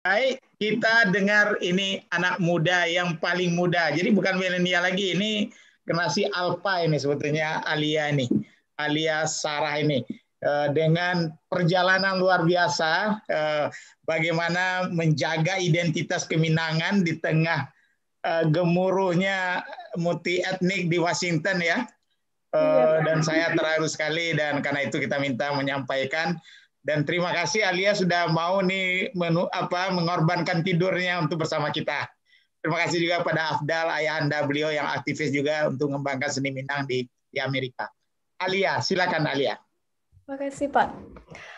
Baik, kita dengar ini anak muda yang paling muda. Jadi bukan milenial lagi, ini generasi alpha ini sebetulnya Alia ini, alias Sarah ini. Dengan perjalanan luar biasa, bagaimana menjaga identitas keminangan di tengah gemuruhnya multi etnik di Washington ya. Dan saya terharu sekali dan karena itu kita minta menyampaikan dan terima kasih Alia sudah mau nih mengorbankan tidurnya untuk bersama kita. Terima kasih juga pada Afdal ayahanda beliau yang aktivis juga untuk mengembangkan seni Minang di Amerika. Alia, silakan Alia. Terima kasih Pak.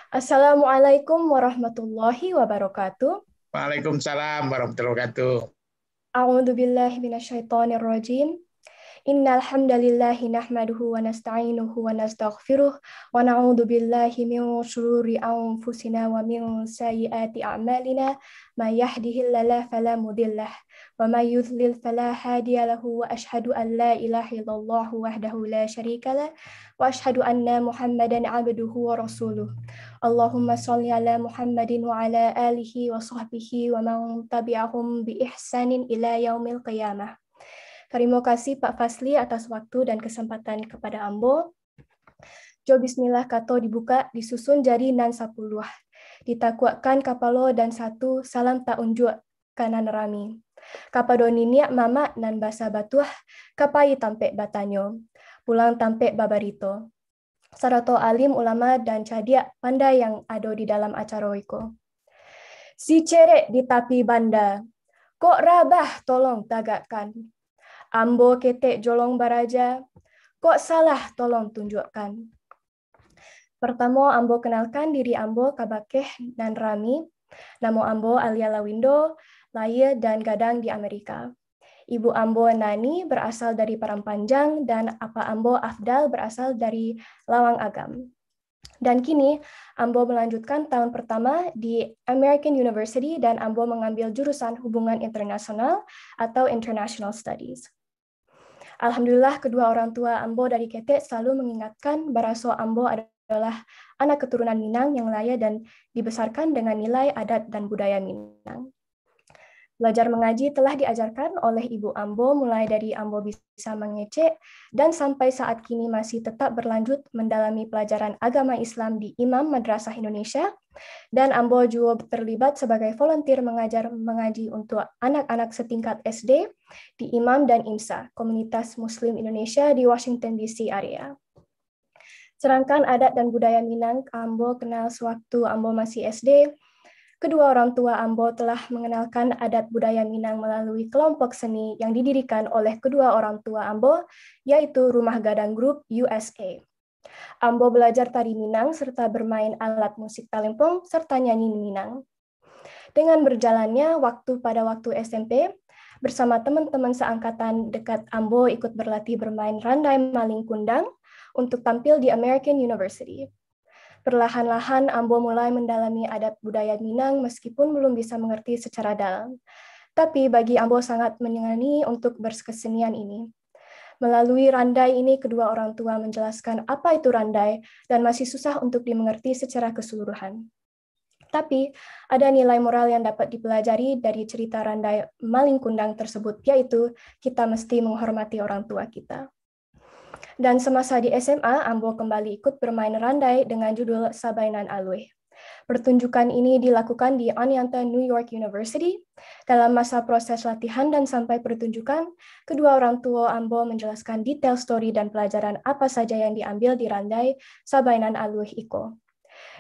Assalamualaikum warahmatullahi wabarakatuh. Waalaikumsalam warahmatullahi wabarakatuh. A'udzu billahi minasyaitonir rajim. Innal hamdalillahi nahmaduhu wa nasta'inuhu wa nastaghfiruh wa na'udzu billahi min shururi anfusina wa min sayyiati a'malina may yahdihillahu fala mudillah wa may yudlil fala hadiya lahu wa asyhadu an la ilaha illallah wahdahu la syarika lah wa asyhadu anna Muhammadan 'abduhu wa rasuluh. Allahumma shalli ala Muhammadin wa ala alihi wa sahbihi wa man tabi'ahum bi ihsanin ila yaumil qiyamah. Terima kasih Pak Fasli atas waktu dan kesempatan kepada Ambo. Jo bismillah kato dibuka, disusun jari nan sapuluh. Ditakuakan kapalo dan satu salam tak unjuk kanan rami. Kapadoni niak mama nan basa batuah, kapai tampe batanyo. Pulang tampe babarito. Sarato alim ulama dan cadia pandai yang ada di dalam acara iko. Si cerek di tapi banda, kok rabah tolong tagakkan. Ambo ketek jolong baraja, kok salah tolong tunjukkan. Pertama Ambo kenalkan diri Ambo Kabakeh dan Rami, nama Ambo Alia Lawindo, lahir dan gadang di Amerika. Ibu Ambo Nani berasal dari Parampanjang dan apa Ambo Afdal berasal dari Lawang Agam. Dan kini Ambo melanjutkan tahun pertama di American University dan Ambo mengambil jurusan hubungan internasional atau International Studies. Alhamdulillah kedua orang tua Ambo dari Ketek selalu mengingatkan baraso Ambo adalah anak keturunan Minang yang layak dan dibesarkan dengan nilai adat dan budaya Minang. Belajar mengaji telah diajarkan oleh Ibu Ambo mulai dari Ambo bisa mengecek dan sampai saat kini masih tetap berlanjut mendalami pelajaran agama Islam di Imam Madrasah Indonesia dan Ambo juga terlibat sebagai volunteer mengajar mengaji untuk anak-anak setingkat SD di Imam dan IMSA, Komunitas Muslim Indonesia di Washington DC area. Sedangkan adat dan budaya Minang Ambo kenal sewaktu Ambo masih SD. Kedua orang tua Ambo telah mengenalkan adat budaya Minang melalui kelompok seni yang didirikan oleh kedua orang tua Ambo, yaitu Rumah Gadang Group USA. Ambo belajar tari Minang serta bermain alat musik talempong serta nyanyi Minang. Dengan berjalannya pada waktu SMP, bersama teman-teman seangkatan dekat Ambo ikut berlatih bermain randai maling kundang untuk tampil di American University. Perlahan-lahan Ambo mulai mendalami adat budaya Minang meskipun belum bisa mengerti secara dalam. Tapi bagi Ambo sangat menyenangi untuk berkesenian ini. Melalui randai ini, kedua orang tua menjelaskan apa itu randai dan masih susah untuk dimengerti secara keseluruhan. Tapi ada nilai moral yang dapat dipelajari dari cerita randai maling kundang tersebut, yaitu kita mesti menghormati orang tua kita. Dan semasa di SMA, Ambo kembali ikut bermain randai dengan judul Sabainan Alwe. Pertunjukan ini dilakukan di Oneonta New York University. Dalam masa proses latihan dan sampai pertunjukan, kedua orang tua Ambo menjelaskan detail story dan pelajaran apa saja yang diambil di randai Sabainan Alwe Iko.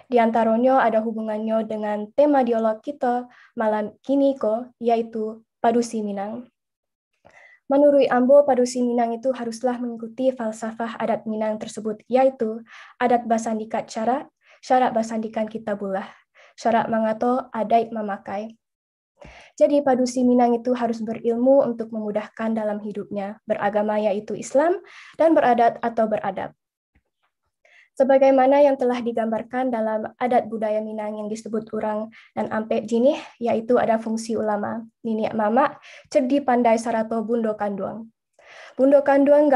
Di antaranya ada hubungannya dengan tema dialog kita malam kini Iko, yaitu Padusi Minang. Menurut Ambo, Padusi Minang itu haruslah mengikuti falsafah adat Minang tersebut, yaitu adat basandikat syarat basandikan kitabullah, syarat mangato adait memakai. Jadi Padusi Minang itu harus berilmu untuk memudahkan dalam hidupnya, beragama yaitu Islam, dan beradat atau beradab. Sebagaimana yang telah digambarkan dalam adat budaya Minang yang disebut urang dan ampe jinih, yaitu ada fungsi ulama, niniak mama, cerdi pandai sarato bundo kanduang. Bundo kanduang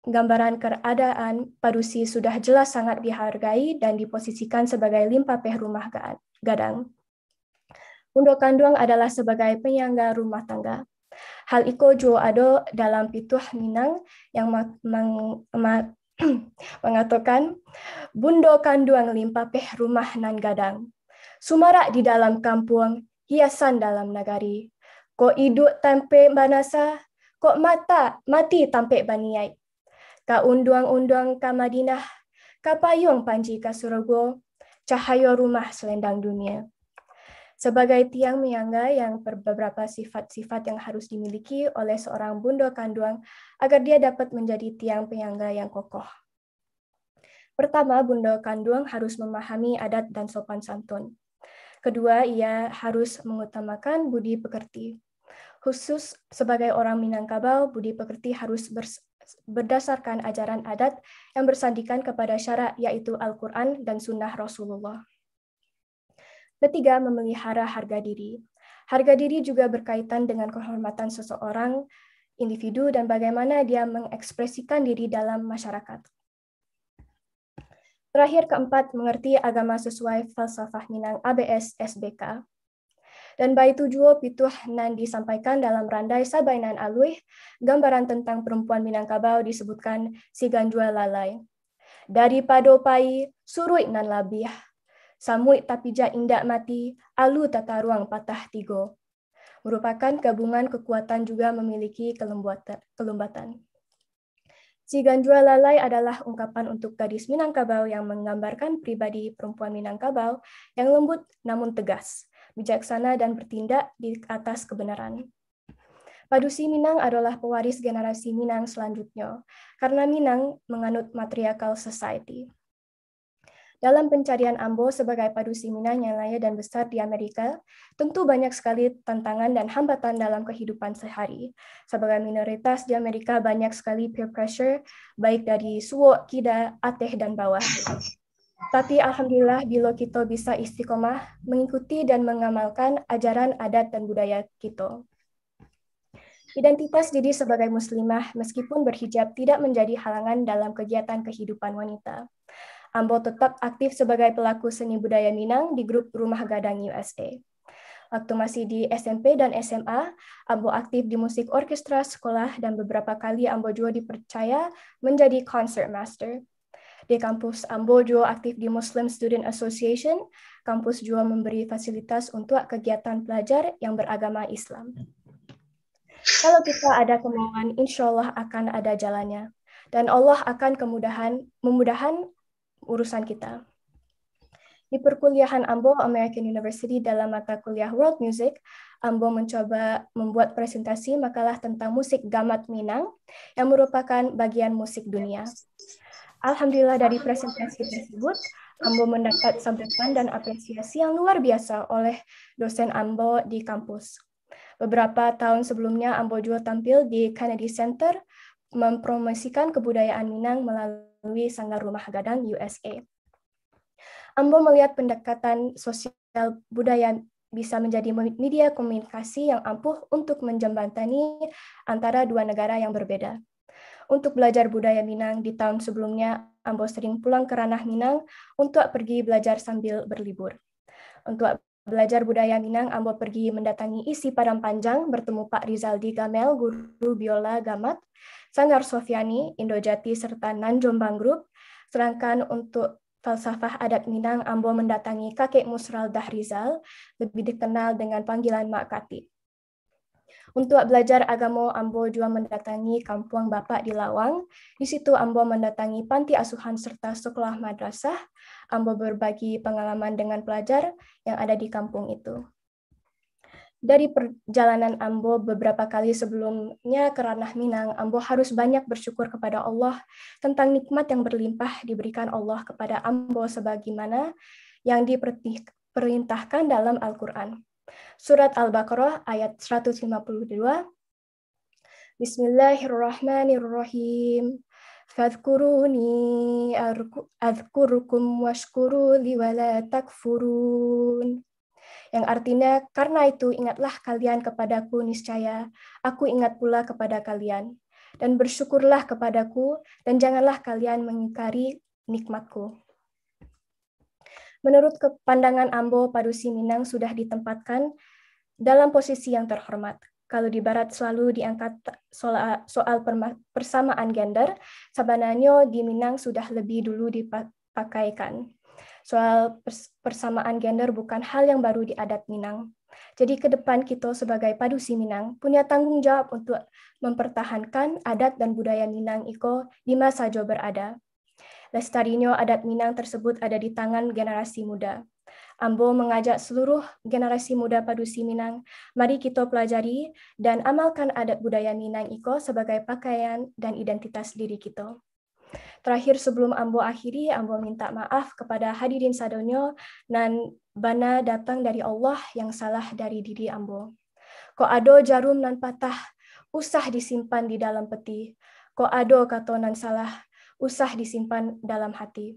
gambaran keadaan Padusi sudah jelas sangat dihargai dan diposisikan sebagai limpah peh rumah gadang. Bundo Kanduang adalah sebagai penyangga rumah tangga. Hal iko jo ado dalam pituh Minang yang mengatakan Bundo Kanduang limpapeh rumah nan gadang. Sumarak di dalam kampung, hiasan dalam nagari. Ko iduk tampe banasa, ko mati tampe baniai. Ka unduang-unduang ka Madinah, ka payung panji ka Surogo, cahaya rumah selendang dunia. Sebagai tiang menyangga yang beberapa sifat-sifat yang harus dimiliki oleh seorang Bundo Kanduang agar dia dapat menjadi tiang penyangga yang kokoh. Pertama, Bundo Kanduang harus memahami adat dan sopan santun. Kedua, ia harus mengutamakan budi pekerti. Khusus sebagai orang Minangkabau, budi pekerti harus berdasarkan ajaran adat yang bersandikan kepada syarak, yaitu Al-Quran dan Sunnah Rasulullah. Ketiga, memelihara harga diri. Harga diri juga berkaitan dengan kehormatan seseorang, individu, dan bagaimana dia mengekspresikan diri dalam masyarakat. Terakhir, keempat, mengerti agama sesuai falsafah Minang ABS SBK. Dan baitu juo pituh nan disampaikan dalam randai Sabainan Aluih, gambaran tentang perempuan Minangkabau disebutkan si ganjua lalai. Dari padopai, surui nan labih. Samui tapija indak mati, alu tata ruang patah tigo. Merupakan gabungan kekuatan juga memiliki kelembatan. Si ganjua lalai adalah ungkapan untuk gadis Minangkabau yang menggambarkan pribadi perempuan Minangkabau yang lembut namun tegas, bijaksana dan bertindak di atas kebenaran. Padusi Minang adalah pewaris generasi Minang selanjutnya, karena Minang menganut matriarchal society. Dalam pencarian Ambo sebagai padusi Minang yang layak dan besar di Amerika, tentu banyak sekali tantangan dan hambatan dalam kehidupan sehari. Sebagai minoritas di Amerika banyak sekali peer pressure, baik dari suwo, kida, ateh, dan bawah. Tapi alhamdulillah bila kita bisa istiqomah, mengikuti dan mengamalkan ajaran adat dan budaya kita. Identitas diri sebagai muslimah meskipun berhijab tidak menjadi halangan dalam kegiatan kehidupan wanita. Ambo tetap aktif sebagai pelaku seni budaya Minang di grup Rumah Gadang USA. Waktu masih di SMP dan SMA, Ambo aktif di musik orkestra sekolah dan beberapa kali Ambo juga dipercaya menjadi concert master. Di kampus Ambo juga aktif di Muslim Student Association. Kampus juga memberi fasilitas untuk kegiatan pelajar yang beragama Islam. Kalau kita ada kemauan, insya Allah akan ada jalannya. Dan Allah akan memudahkan urusan kita. Di perkuliahan Ambo American University dalam mata kuliah World Music, Ambo mencoba membuat presentasi makalah tentang musik gamat Minang yang merupakan bagian musik dunia. Alhamdulillah dari presentasi tersebut, Ambo mendapat sambutan dan apresiasi yang luar biasa oleh dosen Ambo di kampus. Beberapa tahun sebelumnya, Ambo juga tampil di Kennedy Center mempromosikan kebudayaan Minang melalui Sanggar Rumah Gadang USA. Ambo melihat pendekatan sosial budaya bisa menjadi media komunikasi yang ampuh untuk menjembatani antara dua negara yang berbeda. Untuk belajar budaya Minang di tahun sebelumnya, Ambo sering pulang ke ranah Minang untuk pergi belajar sambil berlibur. Untuk belajar budaya Minang, Ambo pergi mendatangi Isi Padang Panjang, bertemu Pak Rizaldi Gamel, guru biola gamat, Sanggar Sofiani, Indojati, serta Nan Jombang Group. Sedangkan untuk falsafah adat Minang, Ambo mendatangi kakek Musral Dahrizal, lebih dikenal dengan panggilan Mak Kati. Untuk belajar agama, Ambo juga mendatangi Kampung Bapak di Lawang. Di situ Ambo mendatangi panti asuhan serta sekolah madrasah. Ambo berbagi pengalaman dengan pelajar yang ada di kampung itu. Dari perjalanan Ambo beberapa kali sebelumnya ke ranah Minang, Ambo harus banyak bersyukur kepada Allah tentang nikmat yang berlimpah diberikan Allah kepada Ambo sebagaimana yang diperintahkan dalam Al-Quran. Surat Al-Baqarah ayat 152. Bismillahirrahmanirrahim. Fadhkuruni adhkurukum washkuru li wala takfurun. Yang artinya, karena itu ingatlah kalian kepadaku niscaya, aku ingat pula kepada kalian. Dan bersyukurlah kepadaku, dan janganlah kalian mengingkari nikmatku. Menurut pandangan Ambo, Padusi Minang sudah ditempatkan dalam posisi yang terhormat. Kalau di Barat selalu diangkat soal persamaan gender, sebenarnya di Minang sudah lebih dulu dipakaikan. Soal persamaan gender bukan hal yang baru di adat Minang. Jadi ke depan kita sebagai Padusi Minang punya tanggung jawab untuk mempertahankan adat dan budaya Minang iko di masa jo berada. Lestarinya adat Minang tersebut ada di tangan generasi muda. Ambo mengajak seluruh generasi muda Padusi Minang, mari kita pelajari dan amalkan adat budaya Minang iko sebagai pakaian dan identitas diri kita. Terakhir sebelum Ambo akhiri, Ambo minta maaf kepada hadirin sadonyo dan bana datang dari Allah yang salah dari diri Ambo. Ko ado jarum nan patah, usah disimpan di dalam peti. Ko ado kato nan salah, usah disimpan dalam hati.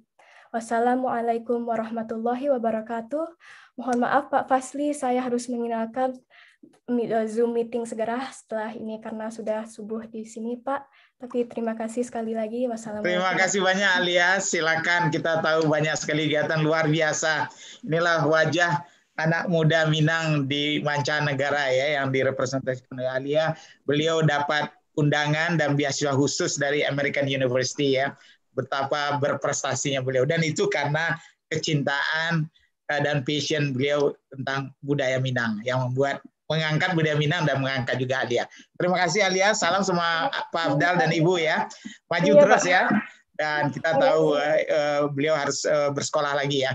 Wassalamualaikum warahmatullahi wabarakatuh. Mohon maaf Pak Fasli, saya harus meninggalkan Zoom meeting segera setelah ini karena sudah subuh di sini Pak. Tapi terima kasih sekali lagi. Wassalamualaikum. Terima kasih banyak Alia. Silakan, kita tahu banyak sekali kegiatan luar biasa. Inilah wajah anak muda Minang di mancanegara ya yang direpresentasikan oleh Alia. Beliau dapat undangan dan beasiswa khusus dari American University ya. Betapa berprestasinya beliau dan itu karena kecintaan dan passion beliau tentang budaya Minang yang membuat mengangkat budaya Minang dan mengangkat juga Alia. Terima kasih Alia, salam sama Pak Afdal dan Ibu ya. Maju terus ya. Dan kita tahu beliau harus bersekolah lagi ya.